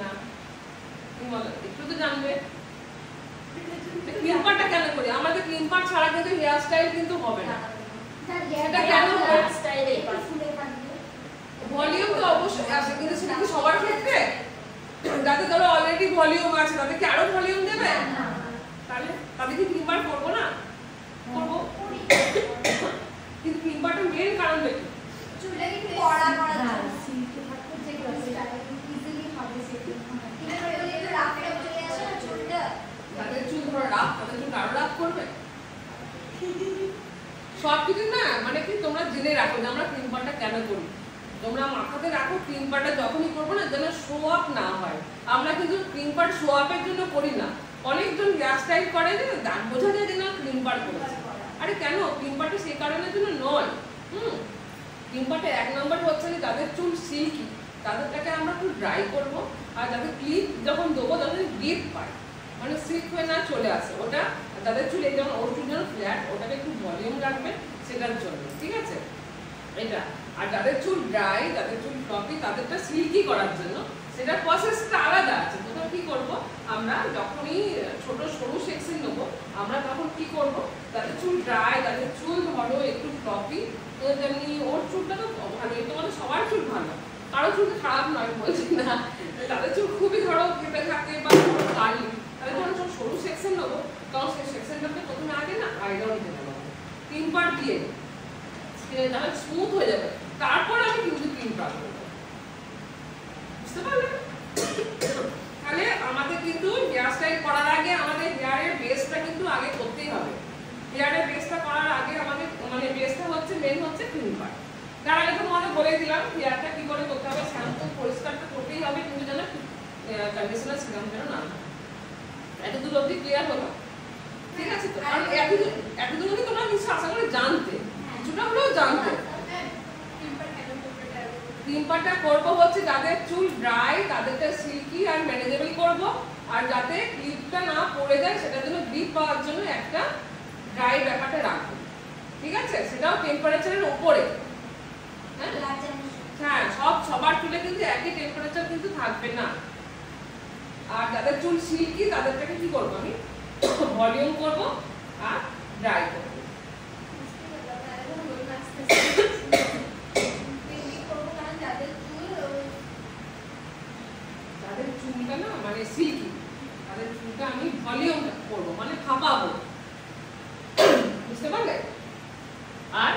না একটু তো জানবে ক্রিম পাড়টা কেন করি। আমাদের ক্রিম পাড় ছাড়া কিন্তু হেয়ার স্টাইল কিন্তু হবে না। সেটা কেন হেয়ার স্টাইল ভলিউম তো অবশ্যই আসে, কিন্তু সেটা কি সবার ক্ষেত্রে? যাদের ধরো অলরেডি ভলিউম আছে তাদের কি আরো ভলিউম দেবে? তাহলে তাদের কি ক্রিম পাড় করবো না? করবো। কিন্তু ক্রিম পাড়টা মেন কারণটা কি? চুলটা কি কড়া করা যায় সিল্কি থাকতে যে স্টাইল ইজিলি হবে সেটা। কিন্তু যদি একটু রাফ রাফ চলে আসে না চুলটা, তাদের চুল ধরো রাফ, তাদের চুল আরো রাফ করবে। সব কিছু না মানে কি তোমরা জেনে রাখো যে আমরা ক্রিম পাড়টা কেন করি। তোমরা মাথাতে রাখো ক্রিম পাড়টা যখনই করবো না যেন শো আপ না হয়। আমরা কিন্তু ক্রিম পাড় শো আপের জন্য করি না। অনেকজন হেয়ার স্টাইল করে যে দাগ বোঝা যায় যে না ক্রিম পাড় করেছে। আরে কেন, ক্রিম পাড়টা সেই কারণের জন্য নয়। ক্রিম পাড়টা এক নম্বর হচ্ছে যে যাদের চুল সিল্কি তাদেরটাকে আমরা একটু ড্রাই করবো, আর যাদের ক্লিপ যখন দেবো তাদের গ্রিপ পায় মানে সিল্ক হয়ে না চলে আসে ওটা। তাদের চুল এই যেমন ওর চুল যেন ফ্ল্যাট, ওটাকে একটু ভলিউম রাখবে সেটার জন্য, ঠিক আছে এটা। আর যাদের চুল ড্রাই, যাদের চুল ফ্লপি, তাদেরটা সিল্কি করার জন্য সেটা প্রসেসটা আলাদা আছে। তখন কি করব আমরা, যখনই ছোট সরু সেকশন নেবো আমরা তখন কি করব, তাদের চুল ড্রাই, তাদের চুল ধরো একটু ফ্লপি, তো যেমনি ওর চুলটা তো ভালোই, তোমাদের সবার চুল ভালো, কারো চুল খারাপ নয় বলছি না, তাদের চুল খুবই ধরো কেটে থাকে বা ধরো কালি, তাদের যখন সরু সেকশন নেবো তখন সেই সেকশনটাকে প্রথমে আগে না আয়রন দিয়ে নেবো, ক্রিম পাড় দিয়ে তাহলে স্মুথ হয়ে যাবে, তারপর আমি কিন্তু ক্রিম পাড় করবো, বুঝতে পারলে? তাহলে আমাদের কিন্তু হেয়ার স্টাইল করার আগে আমাদের হেয়ারের বেসটা কিন্তু আগে করতেই হবে। হেয়ারের বেসটা করার আগে আমাদের মানে বেসটা হচ্ছে মেন হচ্ছে ক্রিম পাড়। তার আগে তো তোমাদের বলে দিলাম হেয়ারটা কি করে করতে হবে, শ্যাম্পু পরিষ্কারটা করতেই হবে, কিন্তু যেন কন্ডিশনার সিরাম যেন না হয়। এত দূর অবধি ক্লিয়ার হলো? ঠিক আছে তো, কারণ এত দূর অবধি তোমরা কিছু আশা করে জানতে, কিছুটা হলেও জানতে। ক্রিম পাড়টা করবো হচ্ছে যাদের চুল ড্রাই তাদেরটা সিল্কি আর ম্যানেজেবল করব, আর যাতে ক্লিপটা না পড়ে যায় সেটার জন্য গ্রিপ পাওয়ার জন্য একটা ড্রাই ব্যাপারটা রাখবো, ঠিক আছে? সেটাও টেম্পারেচারের উপরে। হ্যাঁ, সবার চুলে কিন্তু একই টেম্পারেচার কিন্তু থাকবে না। আর যাদের চুল সিল্কি তাদেরটাকে কি করবো আমি ভলিউম করব আর ড্রাই করব। তাদের চুলটা না মানে সিল্কি, তাদের চুলটা আমি ভলিউম করবো মানে ফাঁপাবো, বুঝতে পারলে? আর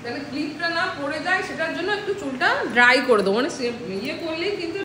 যাতে ক্লিপটা না পড়ে যায় সেটার জন্য একটু চুলটা ড্রাই করে দেবো, মানে ইয়ে করলেই কিন্তু